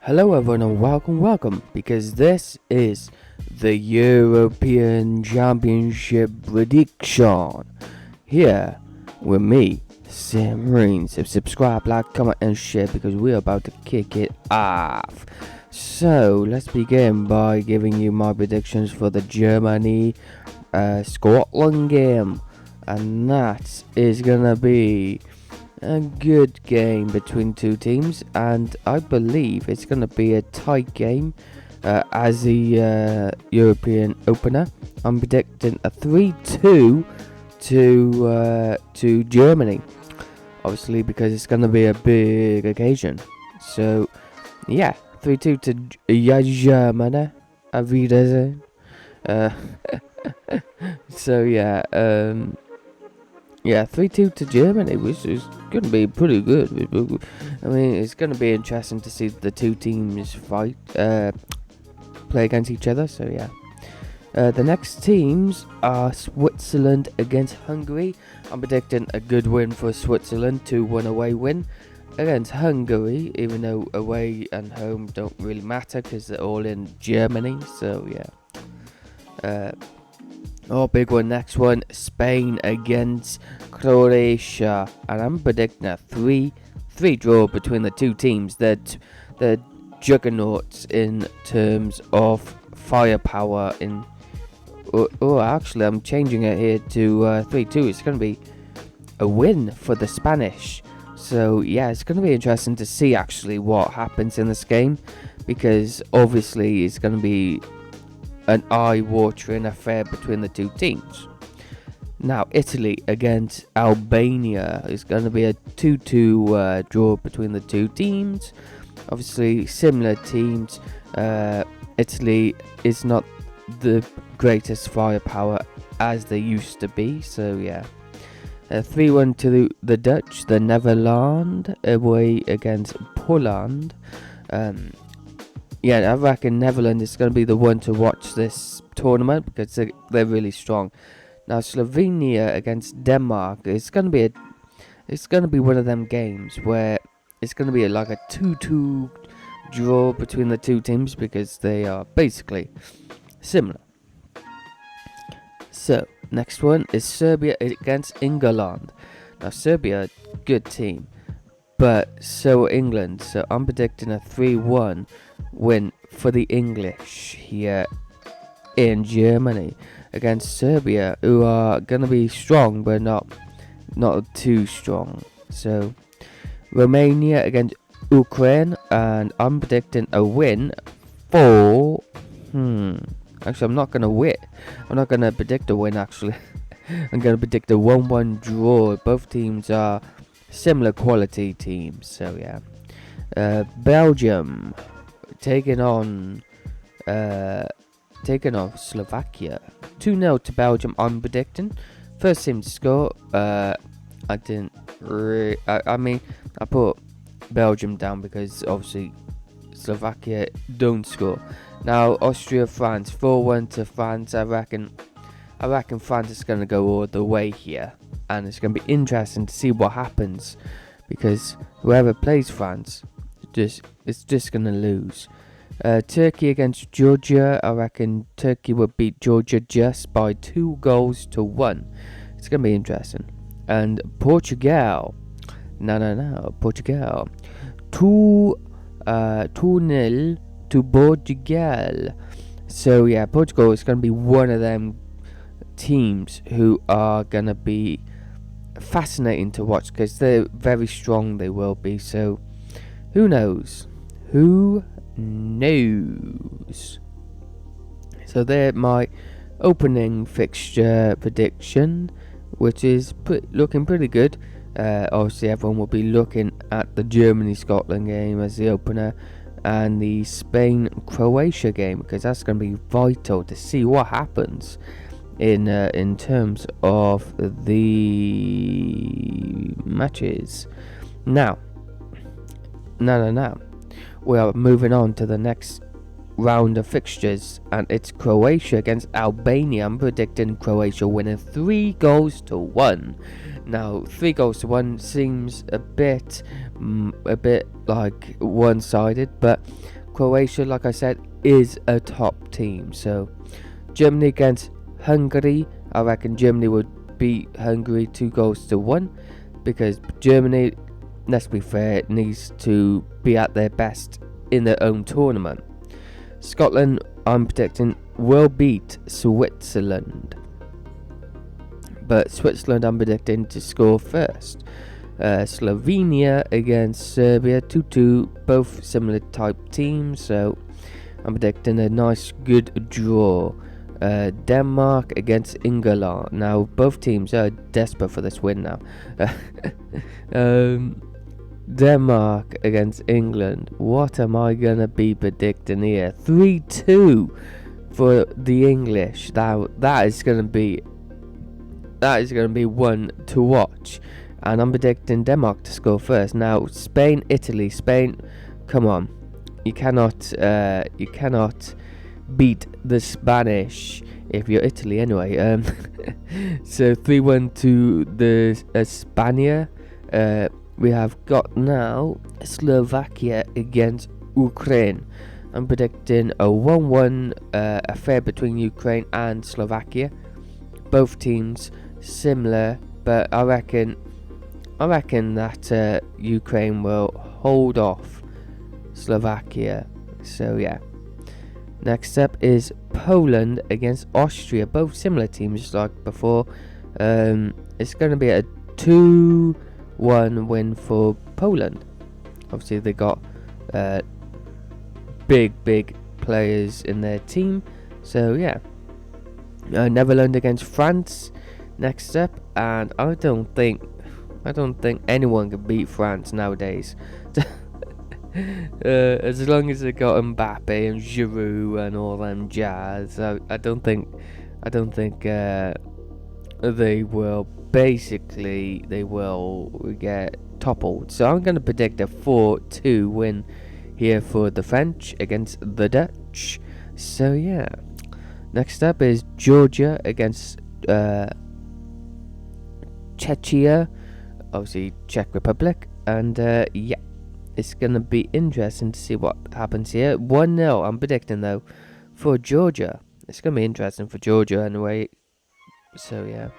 Hello everyone and welcome, because this is the European Championship prediction. Here with me, ReaN. So subscribe, like, comment and share because we're about to kick it off. So let's begin by giving you my predictions for the Germany Scotland game, and that is gonna be a good game between two teams, and I believe it's going to be a tight game as the European opener. I'm predicting a 3-2 to Germany, obviously because it's going to be a big occasion. So yeah, 3-2 to Germany. Auf Wiedersehen. So yeah, 3-2 to Germany, which is going to be pretty good. I mean, it's going to be interesting to see the two teams play against each other. So yeah, the next teams are Switzerland against Hungary. I'm predicting a good win for Switzerland, 2-1 away win against Hungary, even though away and home don't really matter because they're all in Germany. So yeah. Big one. Next one, Spain against Croatia, and I'm predicting a 3-3 draw between the two teams. They're juggernauts in terms of firepower. Actually, I'm changing it here to 3-2. It's going to be a win for the Spanish. So yeah, it's going to be interesting to see actually what happens in this game, because obviously it's going to be an eye-watering affair between the two teams. Now, Italy against Albania is going to be a 2-2 draw between the two teams. Obviously, similar teams. Italy is not the greatest firepower as they used to be, so yeah. 3-1 to the Dutch. The Netherlands away against Poland. Yeah, I reckon Netherlands is going to be the one to watch this tournament because they're really strong. Now Slovenia against Denmark, it's going to be one of them games where it's going to be like a 2-2 draw between the two teams because they are basically similar. So next one is Serbia against England. Now Serbia, good team, but so England. So I'm predicting a 3-1 win for the English here in Germany against Serbia, who are going to be strong but not too strong. So Romania against Ukraine, and I'm predicting a win for actually I'm not going to predict a win actually. I'm going to predict a 1-1 draw. Both teams are similar quality teams, so yeah. Belgium taking on Slovakia. 2-0 to Belgium, I'm predicting. First team to score. I put Belgium down because obviously Slovakia don't score. Now Austria France, 4-1 to France. I reckon France is going to go all the way here, and it's going to be interesting to see what happens, because whoever plays France it's just going to lose. Turkey against Georgia, I reckon Turkey will beat Georgia just by 2-1. It's going to be interesting. And Portugal, Portugal, 2-0 to Portugal. So yeah, Portugal is going to be one of them teams who are going to be fascinating to watch because they're very strong. They will be. So who knows? So they're my opening fixture prediction, which is looking pretty good. Obviously everyone will be looking at the Germany-Scotland game as the opener and the Spain-Croatia game, because that's going to be vital to see what happens in terms of the matches. Now we are moving on to the next round of fixtures, and it's Croatia against Albania. I'm predicting Croatia winning 3-1. Now 3-1 seems a bit like one-sided, but Croatia, like I said, is a top team. So Germany against Hungary, I reckon Germany would beat Hungary 2-1, because Germany, let's be fair, needs to be at their best in their own tournament. Scotland, I'm predicting, will beat Switzerland, but Switzerland I'm predicting to score first. Slovenia against Serbia 2-2, both similar type teams, so I'm predicting a nice good draw. Denmark against England. Now both teams are desperate for this win now. Denmark against England. What am I gonna be predicting here? 3-2 for the English. That is gonna be one to watch. And I'm predicting Denmark to score first. Now Spain, Italy. Spain, come on, you cannot beat the Spanish if you're Italy anyway. So 3-1 to the Spania. We have got now Slovakia against Ukraine. I'm predicting a 1-1 affair between Ukraine and Slovakia. Both teams similar, but I reckon that Ukraine will hold off Slovakia. So yeah. Next up is Poland against Austria. Both similar teams just like before. It's going to be a 2-1 win for Poland. Obviously they got big players in their team. So yeah. Netherlands against France next up, and I don't think anyone can beat France nowadays. As long as they got Mbappe and Giroud and all them jazz, I don't think they will get toppled. So I'm going to predict a 4-2 win here for the French against the Dutch. So yeah. Next up is Georgia against Czechia, obviously Czech Republic, and yeah, it's gonna be interesting to see what happens here. 1-0, I'm predicting though, for Georgia. It's gonna be interesting for Georgia anyway. So yeah,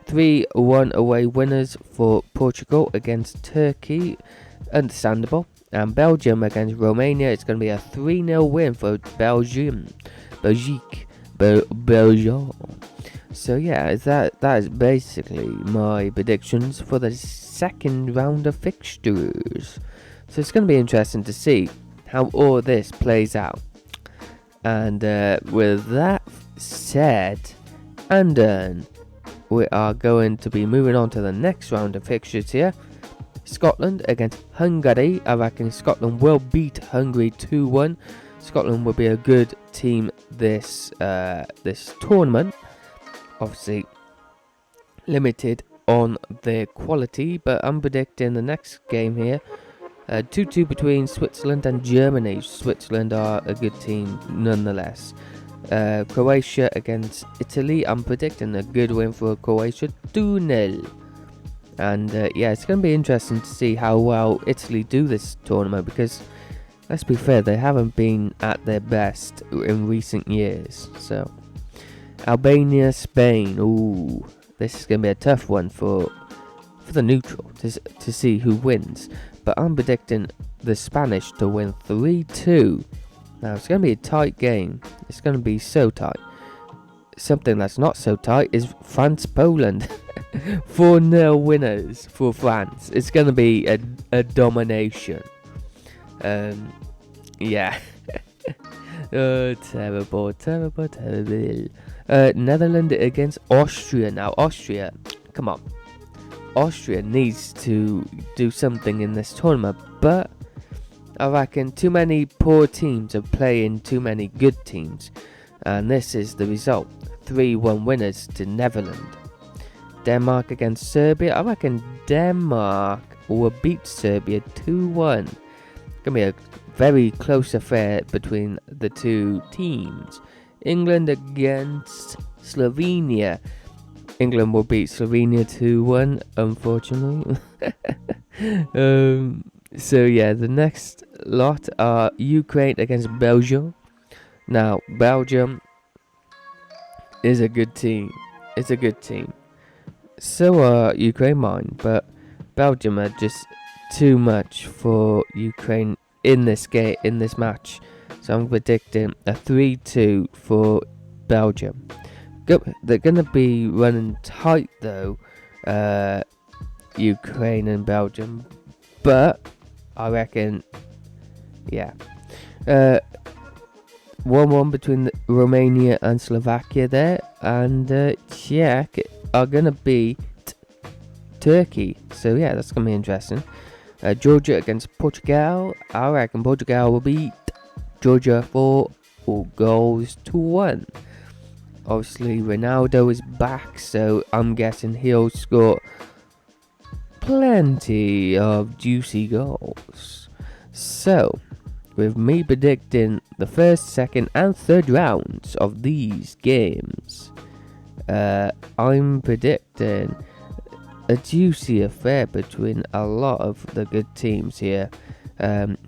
3-1 away winners for Portugal against Turkey, understandable. And Belgium against Romania, it's gonna be a 3-0 win for Belgium. So yeah, that is basically my predictions for the second round of fixtures. So it's going to be interesting to see how all this plays out. And with that said and done, we are going to be moving on to the next round of fixtures here. Scotland against Hungary. I reckon Scotland will beat Hungary 2-1. Scotland will be a good team this tournament. Obviously limited on their quality, but I'm predicting the next game here 2-2 between Switzerland and Germany. Switzerland are a good team nonetheless. Croatia against Italy. I'm predicting a good win for Croatia, 2-0. And yeah, it's going to be interesting to see how well Italy do this tournament, because let's be fair, they haven't been at their best in recent years. So Albania, Spain. Ooh, this is going to be a tough one for the neutral to see who wins. But I'm predicting the Spanish to win 3-2. Now, it's going to be a tight game. It's going to be so tight. Something that's not so tight is France-Poland. 4-0 winners for France. It's going to be a domination. Yeah. Oh, terrible. Netherlands against Austria. Now, Austria, come on. Austria needs to do something in this tournament, but I reckon too many poor teams are playing too many good teams, and this is the result. 3-1 winners to Netherlands. Denmark against Serbia. I reckon Denmark will beat Serbia 2-1. Gonna be a very close affair between the two teams. England against Slovenia. England will beat Slovenia 2-1, unfortunately. So yeah, the next lot are Ukraine against Belgium. Now, Belgium is a good team. It's a good team. So are Ukraine mine, but Belgium are just too much for Ukraine in this game, in this match. So I'm predicting a 3-2 for Belgium. They're gonna be running tight though, Ukraine and Belgium, but I reckon, yeah. 1-1 between Romania and Slovakia there, and Czech are gonna beat Turkey. So yeah, that's gonna be interesting. Georgia against Portugal. I reckon Portugal will beat Georgia 4-1. Obviously, Ronaldo is back, so I'm guessing he'll score plenty of juicy goals. So, with me predicting the first, second, and third rounds of these games, I'm predicting a juicy affair between a lot of the good teams here,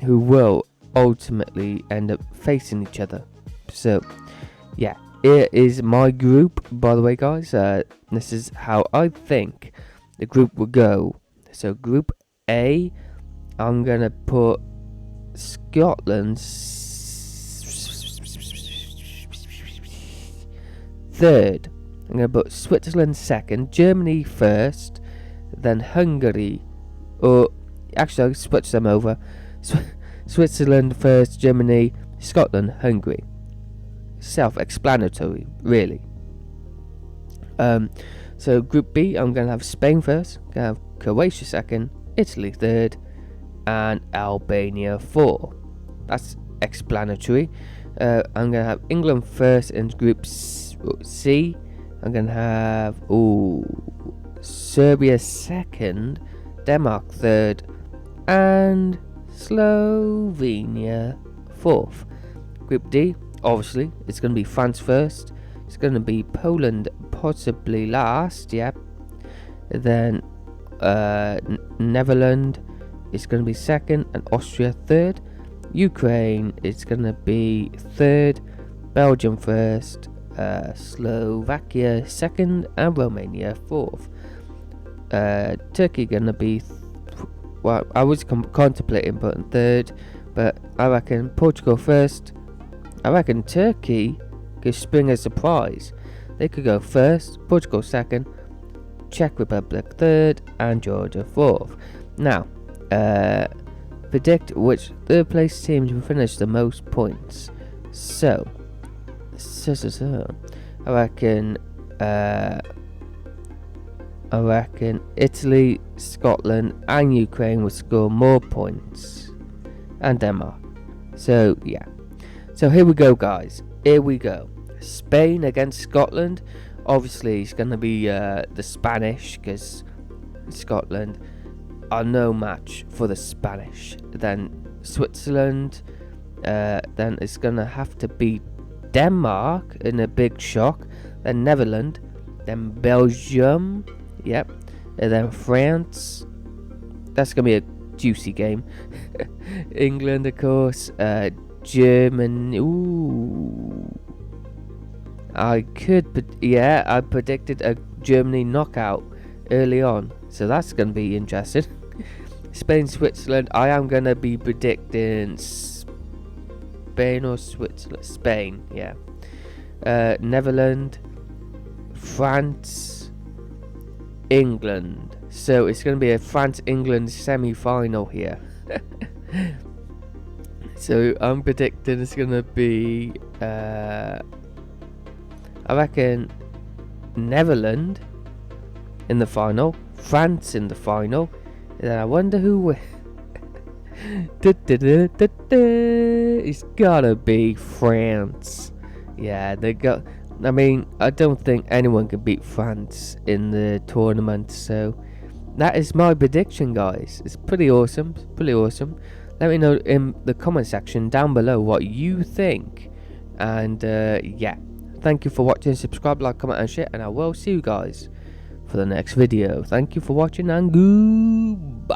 who will ultimately end up facing each other. So, yeah, here is my group, by the way, guys. This is how I think the group will go. So, Group A, I'm going to put Scotland third. I'm going to put Switzerland second, Germany first, then Hungary. Or, actually, I'll switch them over. Switzerland first, Germany, Scotland, Hungary. Self-explanatory, really. So Group B, I'm going to have Spain first, going to have Croatia second, Italy third, and Albania 4. That's explanatory. I'm going to have England first in Group C. I'm going to have Serbia second, Denmark third, and Slovenia fourth. Group D, obviously, it's going to be France first. It's going to be Poland possibly last, yep. Then Netherlands is going to be second, and Austria third. Ukraine is going to be third, Belgium first, Slovakia second, and Romania fourth. Turkey going to be, well, I was contemplating putting third, but I reckon Portugal first. I reckon Turkey could spring a surprise. They could go first, Portugal second, Czech Republic third, and Georgia fourth. Now, predict which third place teams will finish the most points. So I reckon Italy, Scotland, and Ukraine will score more points, and Denmark. So yeah. So here we go, guys. Here we go. Spain against Scotland. Obviously, it's going to be the Spanish, because Scotland are no match for the Spanish. Then Switzerland. Then it's going to have to be Denmark in a big shock. Then Netherlands. Then Belgium. Yep. And then France. That's going to be a juicy game. England, of course. Germany. I predicted a Germany knockout early on, so that's going to be interesting. Spain, Switzerland. I am going to be predicting Spain or Switzerland. Spain, yeah. Netherlands, France, England. So it's going to be a France-England semi-final here. So I'm predicting it's going to be, I reckon, Netherlands in the final, France in the final, and then I wonder who will. It's gotta be France. Yeah, I don't think anyone can beat France in the tournament, so that is my prediction, guys. It's pretty awesome. Let me know in the comment section down below what you think. And yeah, thank you for watching. Subscribe, like, comment, and share, and I will see you guys for the next video. Thank you for watching and goodbye.